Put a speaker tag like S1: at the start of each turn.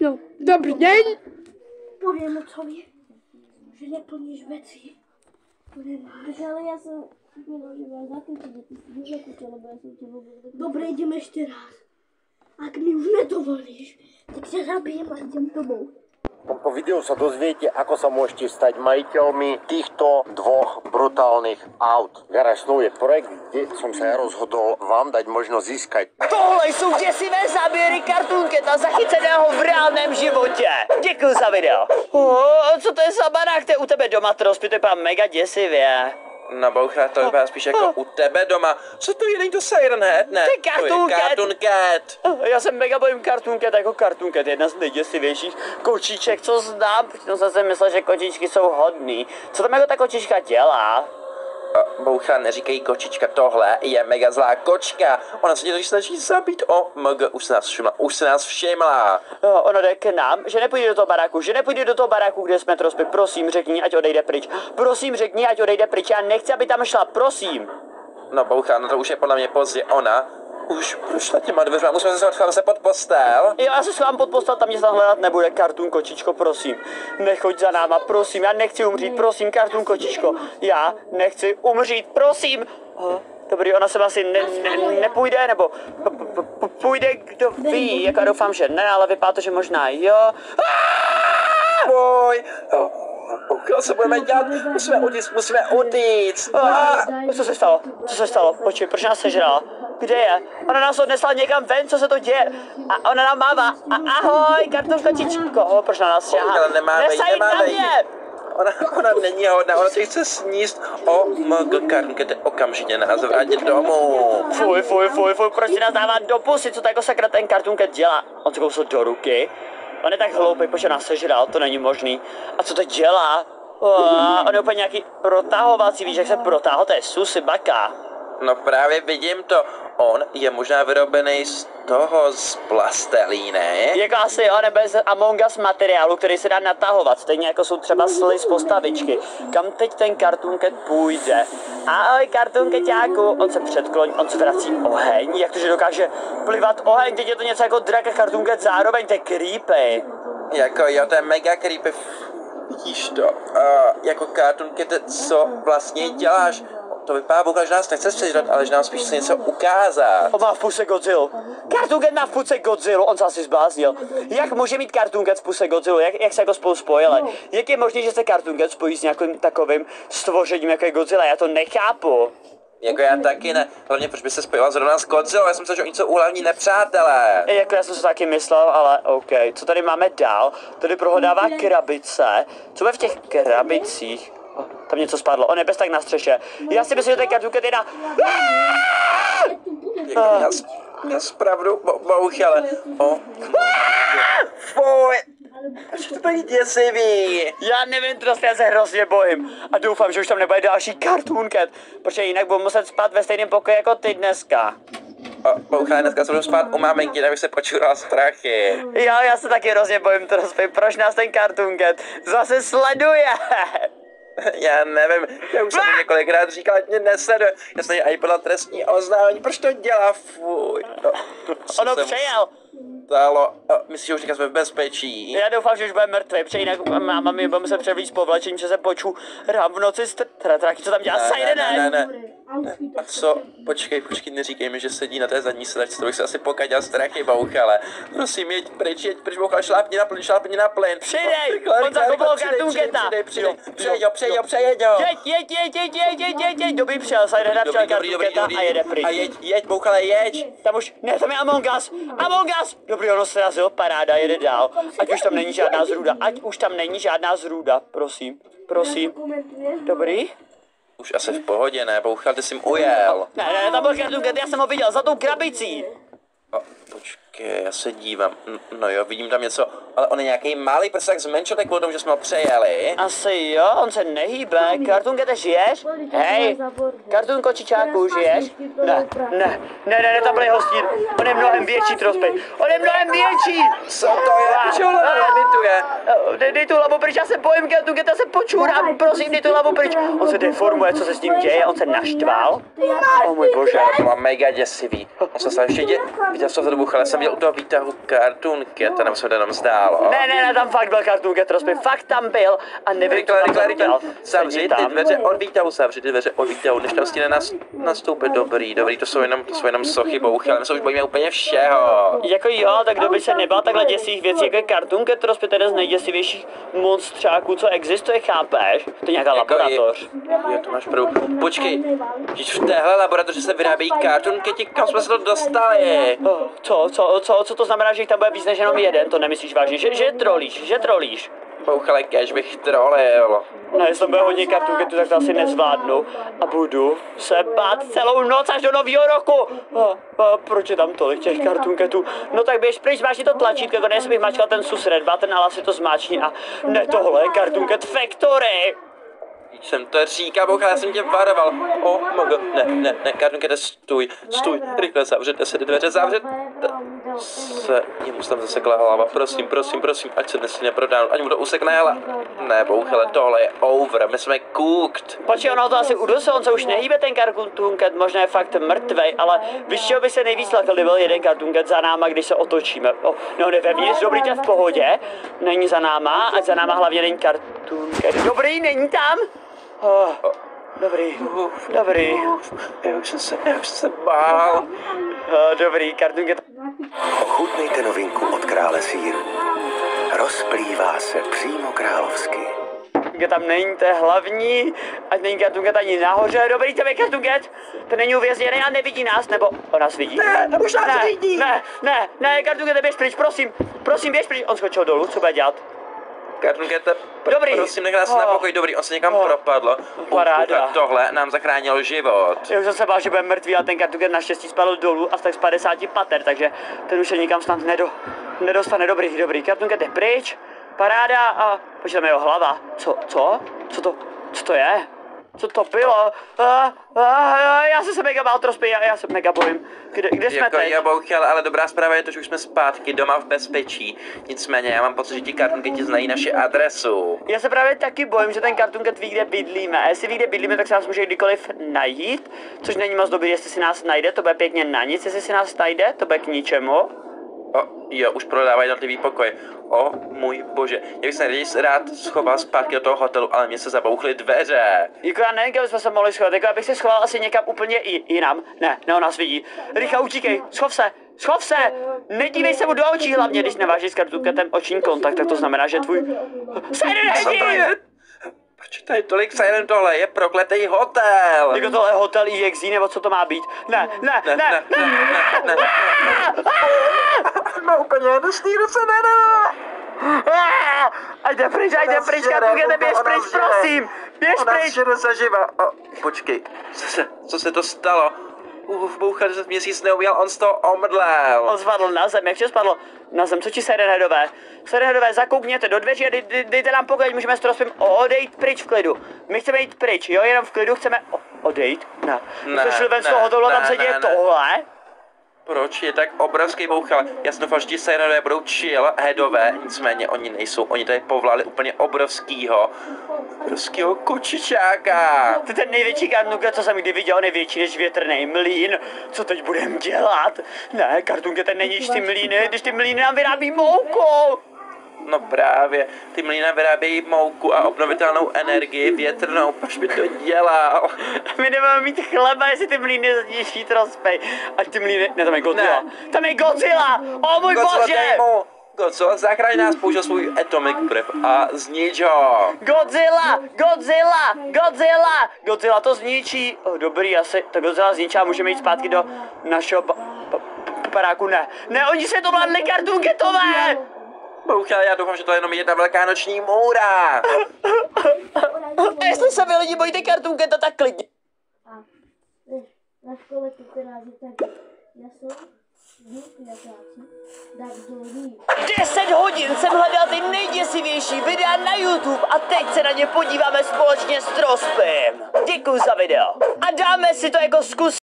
S1: No, dobrý den.
S2: Povím otcovi, že neplníš věci. Ale já jsem vyložila zakrčit, ty jsi nezakrčila, lebo já jsem tě vůbec... Dobré, jdeme ještě raz. Ak mi už nedovolíš, tak se zabijem a jdem domů.
S3: Po videu sa dozviete, ako sa môžete stať majiteľmi týchto dvoch brutálnych aut. Garáž Snov je projekt, kde som sa ja rozhodol vám dať možnosť získať.
S4: Tohle jsou děsivé záběry kartúnketa zachyceného v reálném životě. Děkuji za video. Co to je za barák, to je u tebe doma, to rozpituje mega děsivě.
S5: No boucha, to vypadá spíš jako u tebe doma. Co to je, není to Siren Head, ne?
S4: To je Cartoon Cat.
S5: Cartoon Cat.
S4: Já jsem mega bojím Cartoon Cat jako Cartoon Cat, jedna z nejděsivějších kočiček, co znám. Přitom jsem si myslel, že kočičky jsou hodný. Co tam jako ta kočička dělá?
S5: Boucha, neříkej kočička, tohle je mega zlá kočka. Ona se tě snaží zabít. Už se nás všimla.
S4: Ona jde k nám, že nepůjde do toho baráku, kde jsme trospy. Prosím, řekni, ať odejde pryč. Prosím, řekni, ať odejde pryč. Já nechci, aby tam šla, prosím.
S5: No boucha, no to už je podle mě pozdě. Ona už prošla těma dveřma, musíme se schovat se pod postel.
S4: Jo, já se schovám pod postel, tam mě tam hledat nebude. Cartoon kočičko, prosím. Nechoď za náma, prosím, já nechci umřít, prosím, Cartoon kočičko. Já nechci umřít, prosím. Dobrý, ona se asi nepůjde, nebo půjde, kdo ví, jako doufám, že ne, ale vypadá to, že možná jo.
S5: Boj! Co se budeme dělat? Musíme utíct.
S4: Co se stalo? Počkej, proč nás sežrala? Kde je? Ona nás odnesla někam ven, co se to děje? A ona nám mává. Ahoj, Cartoon kočičko. Proč na nás šáhá? Nesajít na mě!
S5: Ona není hodná, ona tě chce sníst. Karnke, okamžitě nás vrátit domů.
S4: Fuj, proč si nás dává do pusy? Co to jako sakra ten Cartoon Cat dělá? On se kousl do ruky. On je tak hloupý, protože nás sežral, to není možný. A co to dělá? On je úplně nějaký protahovací, víš, jak se protáhl, to je susy baka.
S5: No právě vidím to. On je možná vyrobený z plastelíny.
S4: Jako asi jo, nebo z Among Us materiálu, který se dá natahovat, stejně jako jsou třeba sly z postavičky. Kam teď ten Cartoon Cat půjde? Ahoj, Cartoon Caťáku, on se předkloní, on vrací oheň, jak to, že dokáže plivat oheň, teď je to něco jako drak a Cartoon Cat zároveň, to je creepy.
S5: Jako jo, to je mega creepy. Vidíš to? Jako Cartoon Cat, co vlastně děláš? To vypadá, Boucha, že nás nechce sežrat, ale že nám spíš chce něco ukázat.
S4: On má v puse Godzilla. Cartoon Cat má v puse Godzilla, on se asi zbláznil. Jak může mít Cartoon Cat v puse Godzilla? Jak se jako spolu spojili? Jak je možné, že se Cartoon Cat spojí s nějakým takovým stvořením, jako je Godzilla? Já to nechápu.
S5: Jako já taky ne. Hlavně proč by se spojila zrovna s Godzilla? Já jsem myslel, že oni jsou úhlavní nepřátelé.
S4: Jako já jsem se taky myslel, ale OK. Co tady máme dál? Tady prohodává krabice. Co bude v těch krabicích? Tam něco spadlo, on je bez tak na střeše. Já si myslím, že ten Cartoon Cat je na...
S5: Já zpravdu, Bouch, ale... Fuj! Proč to je děsivý?
S4: Já nevím, to já se hrozně bojím. A doufám, že už tam nebude další Cartoon Cat, protože jinak budu muset spát ve stejném pokoji jako ty dneska.
S5: Boucha, dneska se budu spát u maminky, tak bych se počural strachy.
S4: Jo, já se taky hrozně bojím, proč nás ten Cartoon Cat zase sleduje.
S5: Já nevím, já už jsem to několikrát říkal, ať mě nesleduje. Já jsem i podal trestní oznámení, proč to dělá, fuj.
S4: Ono přejel.
S5: Stalo. Myslíš, že jsme v bezpečí?
S4: Já doufám, že už bude mrtvý, protože jinak máma mi bude muset převlít z povlečení, že se poču rám v noci tráky, co tam dělá Siren.
S5: Ne. A co? Počkej, neříkej mi, že sedí na té zadní sedačce, to bych se asi pokaděl strachy, Boucha, ale prosím, jeď pryč, Boucha, šlápni na plyn.
S4: Přidej, on zakopal Cartoon Cata.
S5: Přejeď, jo.
S4: Jeď, dobrý přijel, Siren přijel Cartoon Cata a jede pryč.
S5: A jeď, Boucha, ale jeď.
S4: Tam už, ne, tam je Among Us. Dobrý, ono se razil, paráda, jede dál. Ať už tam není žádná zrůda, prosím. Dobrý?
S5: Už asi v pohodě, ne, Boucha, ty jsi jim ujel.
S4: Ne, tam byl Cartoon Cat, já jsem ho viděl, za tou krabicí.
S5: Počkej, já se dívám, no jo, vidím tam něco, ale on je nějaký malý, prostě tak zmenšil kvůli tomu, že jsme ho přejeli.
S4: Asi jo, on se nehýbe. Cartoon Cat, žiješ? Hej, Cartoon kočičáku, žiješ? Ne, tam byl jeho stín. On je mnohem větší, Trospej. On je mnohem větší!
S5: Co to je? Čeho limituje?
S4: Dej tu hlavu pryč, já se bojím Cartoon Cata, se počůrám, prosím, dej tu hlavu pryč. On se deformuje, co se s tím děje, on se naštval. Oh můj bože.
S5: To má mega děsivý. On se ještě viděl jsem to Boucha, ale jsem viděl u toho výtahu Cartoon Cat, nebo se to jenom zdálo.
S4: Ne, tam fakt byl Cartoon Cat rozpět, fakt tam byl a nevím, co tam
S5: Rychle, zavři
S4: Sedí
S5: ty
S4: tam.
S5: dveře od výtahu, zavři ty dveře od výtahu, než tam stihne nastoupit. Dobrý, to jsou jenom sochy, bouchy, my se už bojíme úplně všeho.
S4: Jako jo, tak kdo by se nebál takhle děsivých věcí, jako je Cartoon Cat rozpět, jeden z nejděsivějších monstřáků, co existuje, chápeš? To je nějaká laboratoř.
S5: Jo, to máš pravdu. Počkej, když v téhle laboratoři se vyrábějí Cartoon Cati, kam jsme se to dostali?
S4: Co to znamená, že jich tam bude víc než jenom jeden? To nemyslíš vážně, že trolíš?
S5: Bouchale, kež bych trolil.
S4: No, jestli tam bude hodně Cartoon Catů, tak to asi nezvládnu. A budu se bát celou noc až do nového roku. Proč je tam tolik těch Cartoon Catů? No tak běž pryč, zmáčni to tlačítko, jako nejsem bych mačkal ten sus red button, ale asi to zmáčni a ne, tohle je Cartoon Cat Factory.
S5: Když jsem to říkal, bouchale, já jsem tě varoval. Ne, Cartoon Cat, stůj, rychle zavřete se ty dveře, jemu se tam zasekla hlava, prosím, ať se dnes neprodánu, ať mu to usekne hlava. Ne, bouchale, tohle je over, my jsme cooked.
S4: Počkej, ono to asi udusilo, on se už nehýbe ten Cartoon Cat, možná je fakt mrtvej, ale víš, čeho by se nejvíc lekl, kdyby byl jeden Cartoon Cat za náma, když se otočíme. No, jde vevnitř, dobrý, to je v pohodě, není za náma, ať za náma hlavně není Cartoon Cat. Dobrý, není tam? Dobrý.
S5: Já už jsem se bál.
S4: Dobrý, Cartoon Cat.
S6: Ochutnejte novinku od Krále sýru. Rozplývá se přímo královsky.
S4: Tam není, to je hlavní, ať není Cartoon Cat ani nahoře. Dobrý, tam je Cartoon Cat, ten není uvězněný a nevidí nás, nebo on nás vidí.
S5: Ne, už nás vidí.
S4: Ne, Cartoon Cat, běž pryč, prosím, běž pryč. On skočil dolů, co bude dělat?
S5: Cartoon Cat,
S4: Dobrý.
S5: prosím, nech nás na pokoj, dobrý, on se někam propadl.
S4: Paráda.
S5: Tohle nám zachránilo život.
S4: Já už jsem se bál, že bude mrtvý, ale ten Cartoon Cat naštěstí spadl dolů a tak z 50 pater, takže ten už se nikam snad nedostane. Dobrý, Cartoon Cat je pryč, paráda a počkej, tam je jeho hlava. Co to je? Co to bylo? Já jsem se mega bál trospět, já se mega bojím. Kde jsme teď?
S5: Já bouchal, ale dobrá zpráva je to, že už jsme zpátky doma v bezpečí. Nicméně já mám pocit, že ti Cartoon Cati znají naši adresu.
S4: Já se právě taky bojím, že ten Cartoon Cat ví, kde bydlíme. A jestli ví, kde bydlíme, tak se nás může kdykoliv najít. Což není moc dobrý, jestli si nás najde, to bude pěkně na nic. Jestli si nás najde, to bude k ničemu.
S5: Jo, už prodávají jednotlivý pokoje. Můj bože, já bych se raději rád schoval zpátky do toho hotelu, ale mě se zabouchly dveře.
S4: Jako já nevím, kde jsme se mohli schovat, jako já bych se schoval asi někam úplně jinam. Ne, on nás vidí. Rychle utíkej, schov se! Nedívej se mu do očí, hlavně když navážeš s Cartoon Catem oční kontakt, tak to znamená, že tvůj...
S5: Proč je tady tolik siren, tohle je prokletý hotel?
S4: Jako tohle je hotel EXZ, nebo co to má být? Ne.
S5: No úplně, nesmíru se, ne.
S4: Ať jde pryč, Cartoon Cate, běž pryč, prosím! Běž pryč!
S5: Ona zaživa. Počkej, co se to stalo? Bouchal, že měsíc neuměl, on z toho omdlel.
S4: On spadl na zem, jak spadlo na zem, co ti Sirenheadové? Sirenheadové, zakoukněte do dveří a dejte nám pokoj, můžeme s Trospem odejít pryč v klidu. My chceme jít pryč, jo, jenom v klidu chceme odejít? Ne. My jsme šli ven z toho hotelu a tam se děje tohle.
S5: Proč je tak obrovský bouchal? Já jsem doufal, že ti Sirenové budou chill headové, nicméně oni nejsou, oni tady povládli úplně obrovskýho kočičáka.
S4: To je ten největší Cartoon Cat, co jsem kdy viděl, největší než větrný mlýn. Co teď budeme dělat? Ne, Cartoon Cat není ty mlýny, když ty mlýny nám vyrábí mouku.
S5: No právě, ty mlýna vyrábějí mouku a obnovitelnou energii větrnou, proč by to dělal?
S4: My nemáme mít chleba, jestli ty mlýny zničí Trospej. Ať ty mlýny, ne, tam je Godzilla. Ne. Tam je Godzilla, o můj bože!
S5: Godzilla, zachraň nás, použil svůj atomic breath a znič ho.
S4: Godzilla to zničí. Dobrý, asi to Godzilla zničí a můžeme jít zpátky do našeho paráku. Ne, oni se to vládli Cartoon Catové!
S5: Bouchal, já doufám, že to je jenom jedna velká noční můra.
S4: A jestli se vy lidi bojíte Cartoon Cata, tak klidně.
S2: Na škole, která je tak jasnou, tak dolí.
S4: 10 hodin jsem hledal ty nejděsivější videa na YouTube a teď se na ně podíváme společně s Trospem. Děkuji za video. A dáme si to jako zkus.